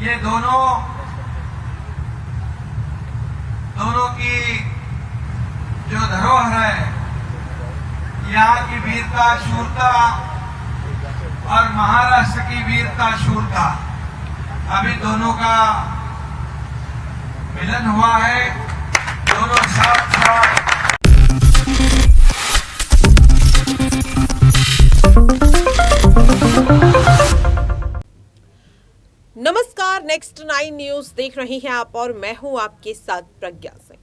ये दोनों की जो धरोहर है, यहाँ की वीरता शूरता और महाराष्ट्र की वीरता शूरता, अभी दोनों का मिलन हुआ है। दोनों साथ साथ नमस्कार, नेक्स्ट 9 न्यूज देख रही हैं आप और मैं हूं आपके साथ प्रज्ञा सिंह।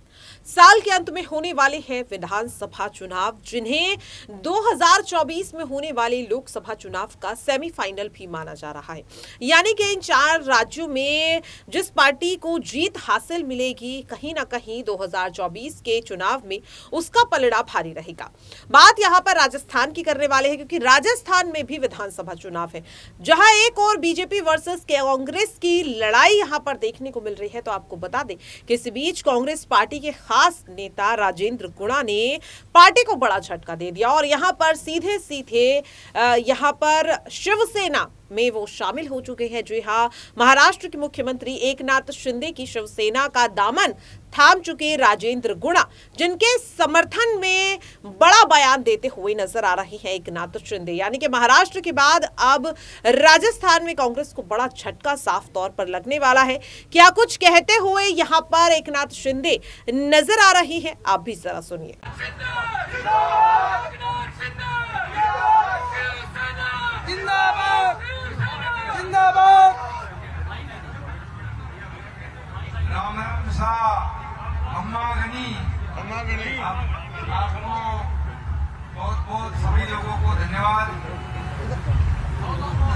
साल के अंत में होने वाले हैं विधानसभा चुनाव, जिन्हें 2024 में होने वाले लोकसभा चुनाव का सेमीफाइनल भी माना जा रहा है। यानी कि इन 4 राज्यों में जिस पार्टी को जीत हासिल मिलेगी, कहीं ना कहीं 2024 के चुनाव में उसका पलड़ा भारी रहेगा। बात यहां पर राजस्थान की करने वाले हैं, क्योंकि राजस्थान में भी विधानसभा चुनाव है, जहां एक और बीजेपी वर्सेस कांग्रेस की लड़ाई यहां पर देखने को मिल रही है। तो आपको बता दें कि इस बीच कांग्रेस पार्टी के खास नेता राजेंद्र गुणा ने पार्टी को बड़ा झटका दे दिया और यहां पर सीधे यहां पर शिवसेना में वो शामिल हो चुके हैं। जी हाँ, महाराष्ट्र के मुख्यमंत्री एकनाथ शिंदे की शिवसेना का दामन थाम चुके राजेंद्र गुणा, जिनके समर्थन में बड़ा बयान देते हुए नजर आ रही है एकनाथ शिंदे। यानी कि महाराष्ट्र के बाद अब राजस्थान में कांग्रेस को बड़ा झटका साफ तौर पर लगने वाला है। क्या कुछ कहते हुए यहां पर एकनाथ शिंदे नजर आ रही है, आप भी जरा सुनिए। राम राम सा अम्मा गनी आपको बहुत बहुत सभी लोगों को धन्यवाद।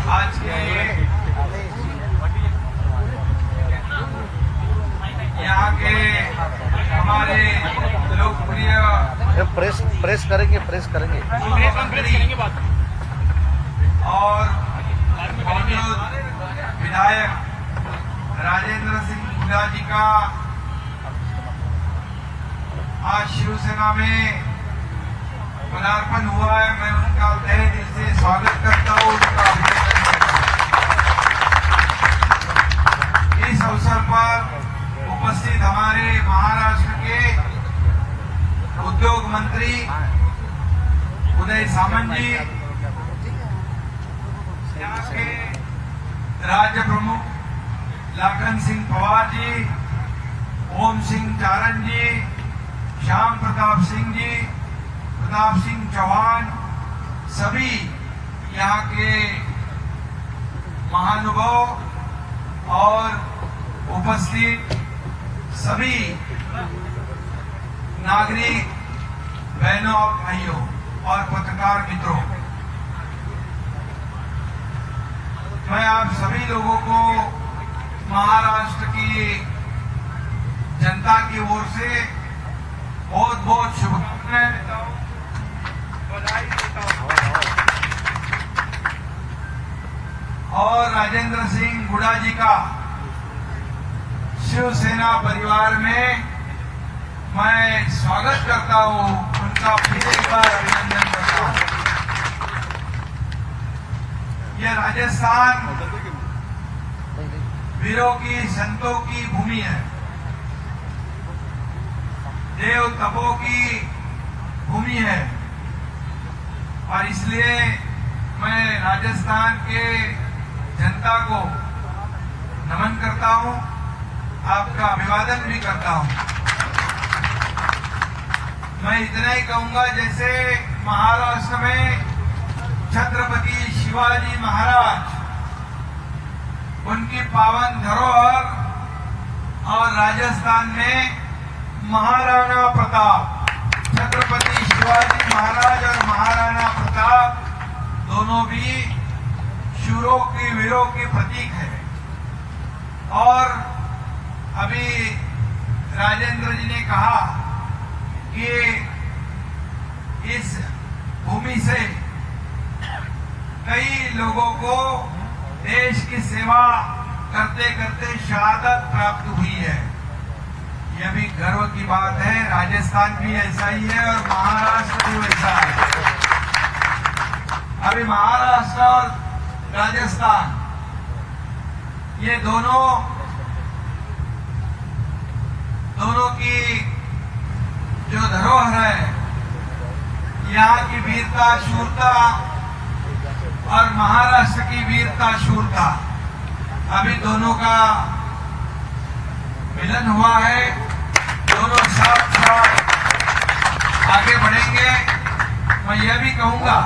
आज के यहाँ के हमारे लोकप्रिय प्रेस करेंगे और मौजूद विधायक राजेंद्र सिंह गुड़ा जी का आज शिवसेना में पदार्पण हुआ है। मैं उनका तहे दिल से स्वागत करता हूँ, उनका अभिनंदन करता हूँ। इस अवसर पर उपस्थित हमारे महाराष्ट्र के उद्योग मंत्री उदय सामंत जी, यहाँ के राज्य प्रमुख लाखन सिंह पवार जी, ओम सिंह चारण जी, श्याम प्रताप सिंह जी, प्रताप सिंह चौहान, सभी यहाँ के महानुभाव और उपस्थित सभी नागरिक बहनों और भाइयों और पत्रकार मित्रों, मैं आप सभी लोगों को महाराष्ट्र की जनता की ओर से बहुत बहुत शुभकामनाएं देता हूं, बधाई देता हूं। और राजेंद्र सिंह गुड़ा जी का शिवसेना परिवार में मैं स्वागत करता हूं, उनका फिर एक बार अभिनंदन करता हूं। यह राजस्थान वीरों की, संतों की भूमि है, देव तपों की भूमि है, और इसलिए मैं राजस्थान के जनता को नमन करता हूं, आपका अभिवादन भी करता हूं। मैं इतना ही कहूंगा, जैसे महाराष्ट्र में छत्रपति शिवाजी महाराज, उनकी पावन धरोहर, और राजस्थान में महाराणा प्रताप, छत्रपति शिवाजी महाराज और महाराणा प्रताप दोनों भी शूरों की, वीरों के प्रतीक है। और अभी राजेंद्र जी ने कहा कि इस भूमि से कई लोगों को देश की सेवा करते करते शहादत प्राप्त हुई है। यह भी गर्व की बात है। राजस्थान भी ऐसा ही है और महाराष्ट्र भी वैसा है। अभी महाराष्ट्र और राजस्थान ये दोनों की जो धरोहर है, यहाँ की वीरता शूरता और महाराष्ट्र की वीरता शूरता, अभी दोनों का मिलन हुआ है। दोनों साथ साथ आगे बढ़ेंगे। मैं यह भी कहूंगा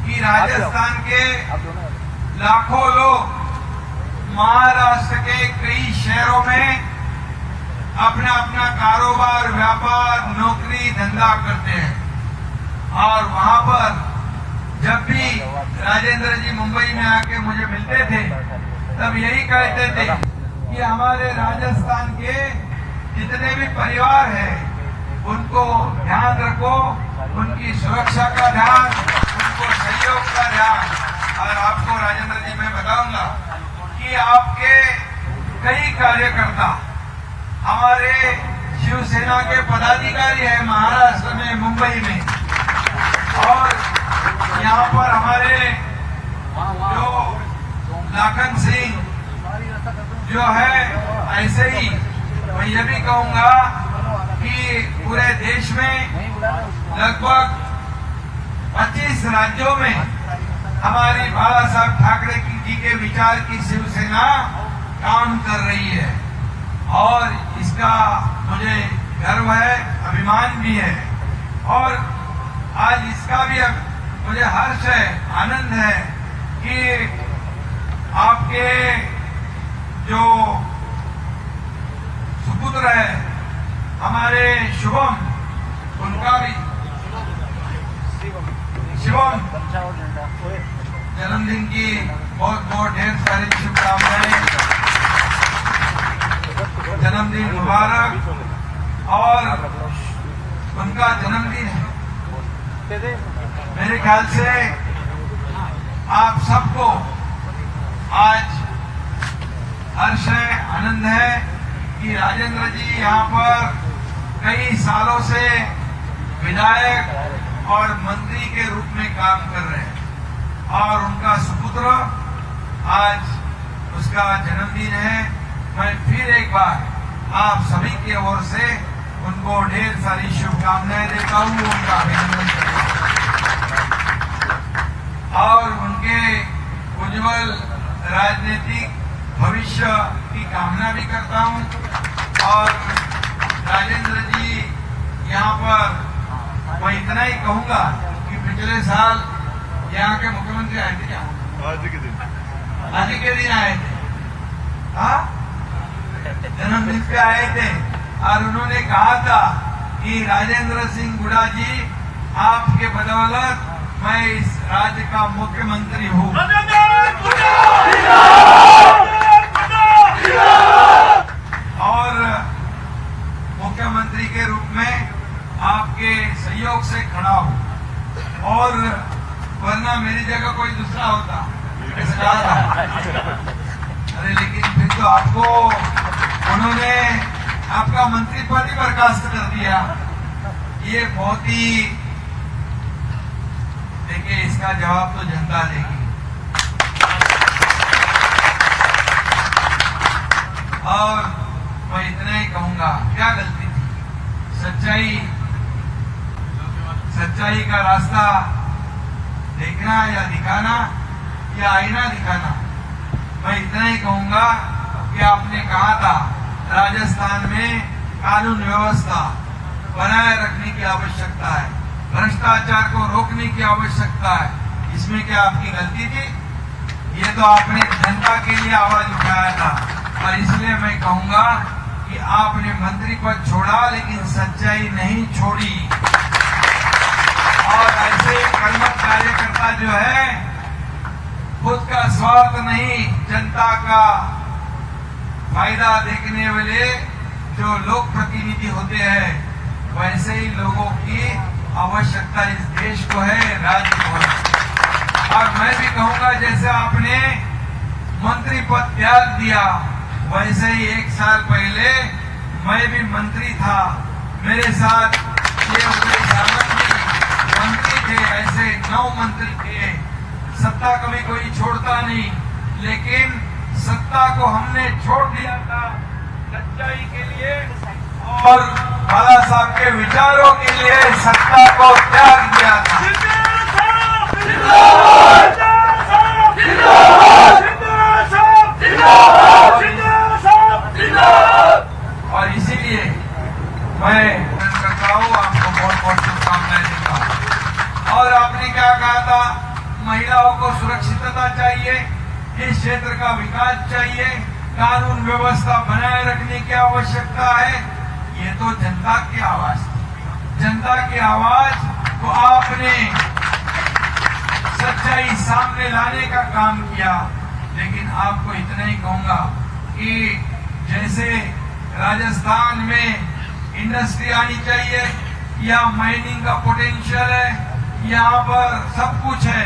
कि राजस्थान के लाखों लोग महाराष्ट्र के कई शहरों में अपना अपना कारोबार, व्यापार, नौकरी, धंधा करते हैं और वहां पर जब भी राजेंद्र जी मुंबई में आके मुझे मिलते थे तब यही कहते थे कि हमारे राजस्थान के जितने भी परिवार हैं उनको ध्यान रखो, उनकी सुरक्षा का ध्यान, उनको सहयोग का ध्यान। और आपको राजेंद्र जी मैं बताऊंगा कि आपके कई कार्यकर्ता हमारे शिवसेना के पदाधिकारी हैं महाराष्ट्र में, मुंबई में, और यहाँ पर हमारे जो लाखन सिंह जो है, ऐसे ही मैं ये भी कहूंगा कि पूरे देश में लगभग 25 राज्यों में हमारी बाला साहब ठाकरे जी के विचार की शिवसेना काम कर रही है और इसका मुझे गर्व है, अभिमान भी है। और आज इसका भी मुझे हर्ष है, आनंद है कि आपके जो सुपुत्र है हमारे शुभम, उनका भी शिवम जन्मदिन की बहुत बहुत ढेर सारी शुभकामनाएं, जन्मदिन मुबारक। और उनका जन्मदिन है, मेरे ख्याल से आप सबको आज हर्ष है, आनंद है कि राजेंद्र जी यहाँ पर कई सालों से विधायक और मंत्री के रूप में काम कर रहे हैं और उनका सुपुत्र आज उसका जन्मदिन है। मैं फिर एक बार आप सभी की ओर से उनको ढेर सारी शुभकामनाएं देता हूँ, उनका अभिनंदन करता हूँ और उनके उज्जवल राजनीतिक भविष्य की कामना भी करता हूँ। और राजेंद्र जी यहाँ पर मैं इतना ही कहूंगा कि पिछले साल यहाँ के मुख्यमंत्री आए थे क्या? आज ही के दिन आए थे, हाँ, जन्मदिन पे आए थे और उन्होंने कहा था कि राजेंद्र सिंह गुड़ा जी आपके बदौलत मैं इस राज्य का मुख्यमंत्री हूँ। और मुख्यमंत्री के रूप में आपके सहयोग से खड़ा हूँ और वरना मेरी जगह कोई दूसरा होता ऐसा कहा था। अरे लेकिन फिर तो आपको उन्होंने आपका मंत्री पद ही बर्खास्त कर दिया। ये बहुत ही, देखिए इसका जवाब तो जनता देगी। और मैं इतना ही कहूंगा, क्या गलती थी? सच्चाई का रास्ता देखना या दिखाना या आईना दिखाना। मैं इतना ही कहूंगा कि आपने कहा था राजस्थान में कानून व्यवस्था बनाए रखने की आवश्यकता है, भ्रष्टाचार को रोकने की आवश्यकता है। इसमें क्या आपकी गलती थी? ये तो आपने जनता के लिए आवाज उठाया था और इसलिए मैं कहूंगा कि आपने मंत्री पद छोड़ा लेकिन सच्चाई नहीं छोड़ी। और ऐसे कर्मठ कार्यकर्ता जो है, खुद का स्वार्थ नहीं जनता का फायदा देखने वाले जो लोक प्रतिनिधि होते हैं, वैसे ही लोगों की आवश्यकता इस देश को है, राज्य को है। और मैं भी कहूंगा जैसे आपने मंत्री पद त्याग दिया, वैसे ही 1 साल पहले मैं भी मंत्री था, मेरे साथ ये उदय सामंत जी मंत्री थे, ऐसे 9 मंत्री थे। सत्ता कभी कोई छोड़ता नहीं, लेकिन सत्ता को हमने छोड़ दिया था सच्चाई के लिए और बाला साहब के विचारों के लिए सत्ता को त्याग दिया था। और इसीलिए मैं करता हूँ, आपको बहुत बहुत शुभकामनाएं देता हूँ। और आपने क्या कहा था, महिलाओं को सुरक्षितता चाहिए, इस क्षेत्र का विकास चाहिए, कानून व्यवस्था बनाए रखने की आवश्यकता है। ये तो जनता की आवाज थी। जनता की आवाज को आपने सच्चाई सामने लाने का काम किया। लेकिन आपको इतना ही कहूंगा कि जैसे राजस्थान में इंडस्ट्री आनी चाहिए, या माइनिंग का पोटेंशियल है, यहाँ पर सब कुछ है,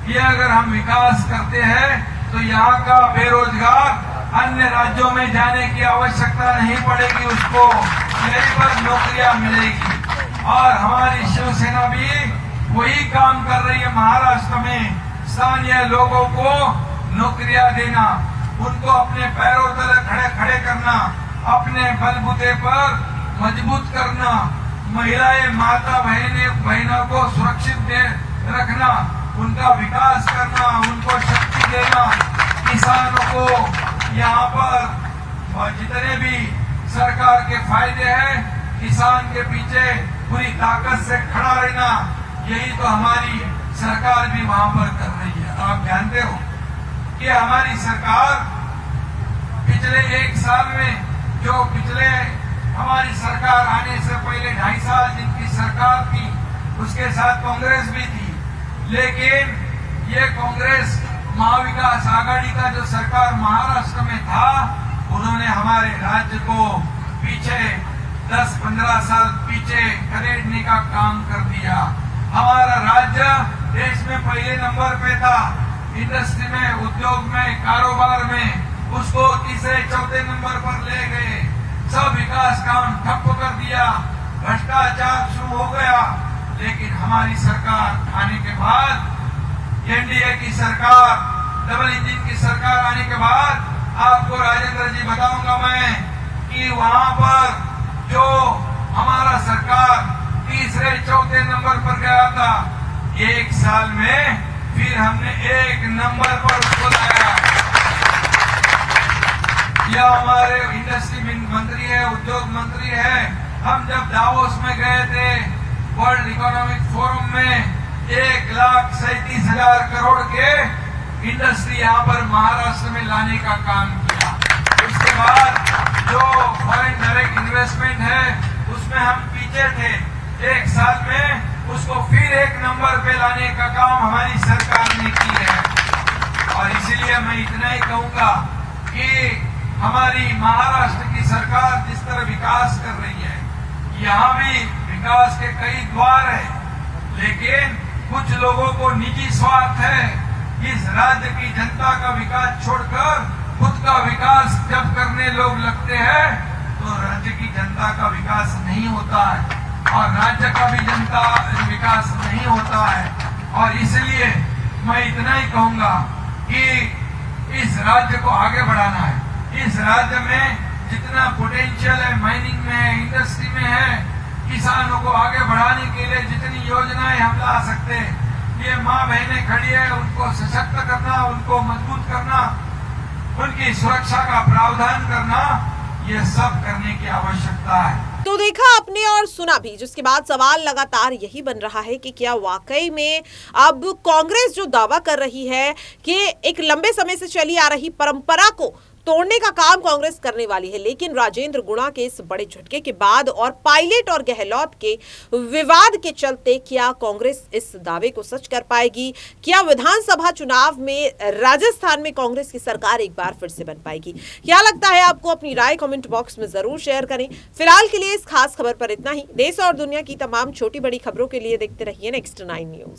ये अगर हम विकास करते हैं तो यहाँ का बेरोजगार अन्य राज्यों में जाने की आवश्यकता नहीं पड़ेगी, उसको यहीं पर नौकरियां मिलेगी। और हमारी शिवसेना भी वही काम कर रही है, महाराष्ट्र में स्थानीय लोगों को नौकरियां देना, उनको अपने पैरों तले खड़े करना, अपने बलबूते पर मजबूत करना, महिलाएं माता बहनों को सुरक्षित रखना, उनका विकास करना, उनको शक्ति देना, किसानों को यहाँ पर जितने भी सरकार के फायदे हैं, किसान के पीछे पूरी ताकत से खड़ा रहना, यही तो हमारी सरकार भी वहां पर कर रही है। आप जानते हो कि हमारी सरकार पिछले एक साल में, जो पिछले हमारी सरकार आने से पहले 2.5 साल जिनकी सरकार थी, उसके साथ कांग्रेस भी थी, लेकिन ये कांग्रेस महाविकास आघाड़ी का जो सरकार महाराष्ट्र में था, उन्होंने हमारे राज्य को पीछे 10-15 साल पीछे खदेड़ने का काम कर दिया। हमारा राज्य देश में पहले नंबर पे था, इंडस्ट्री में, उद्योग में, कारोबार में, उसको तीसरे चौथे नंबर पर ले गए, सब विकास काम ठप्प कर दिया, भ्रष्टाचार शुरू हो गया। लेकिन हमारी सरकार आने के बाद, एनडीए की सरकार, डबल इंजन की सरकार आने के बाद, आपको राजेंद्र जी बताऊंगा मैं कि वहां पर जो हमारा सरकार तीसरे चौथे नंबर पर गया था, 1 साल में फिर हमने 1 नंबर पर उसको लाया। यह हमारे इंडस्ट्री मंत्री है, उद्योग मंत्री है। हम जब दावोस में गए थे वर्ल्ड इकोनॉमिक फोरम में, 1,37,000 करोड़ के इंडस्ट्री यहाँ पर महाराष्ट्र में लाने का काम किया। उसके बाद जो फॉरेन डायरेक्ट इन्वेस्टमेंट है, उसमें हम पीछे थे, 1 साल में उसको फिर 1 नंबर पे लाने का काम हमारी सरकार ने की है। और इसीलिए मैं इतना ही कहूंगा कि हमारी महाराष्ट्र की सरकार जिस तरह विकास कर रही है, यहाँ भी विकास के कई द्वार है, लेकिन कुछ लोगों को निजी स्वार्थ है। इस राज्य की जनता का विकास छोड़कर खुद का विकास जब करने लोग लगते हैं, तो राज्य की जनता का विकास नहीं होता है, और राज्य का भी जनता विकास नहीं होता है। और इसलिए मैं इतना ही कहूंगा कि इस राज्य को आगे बढ़ाना है। इस राज्य में जितना पोटेंशियल है, माइनिंग में है, इंडस्ट्री में है, किसानों को आगे बढ़ाने के लिए जितनी योजनाएं हम ला सकते हैं, ये माँ बहनें खड़ी है, उनको सशक्त करना, उनको मजबूत करना, उनकी सुरक्षा का प्रावधान करना, ये सब करने की आवश्यकता है। तो देखा आपने और सुना भी, जिसके बाद सवाल लगातार यही बन रहा है कि क्या वाकई में अब कांग्रेस जो दावा कर रही है कि एक लंबे समय से चली आ रही परंपरा को तोड़ने का काम कांग्रेस करने वाली है। लेकिन राजेंद्र गुणा के इस बड़े झटके के बाद और पायलट और गहलोत के विवाद के चलते क्या कांग्रेस इस दावे को सच कर पाएगी? क्या विधानसभा चुनाव में राजस्थान में कांग्रेस की सरकार एक बार फिर से बन पाएगी? क्या लगता है आपको? अपनी राय कमेंट बॉक्स में जरूर शेयर करें। फिलहाल के लिए इस खास खबर पर इतना ही। देश और दुनिया की तमाम छोटी बड़ी खबरों के लिए देखते रहिए नेक्स्ट 9 न्यूज।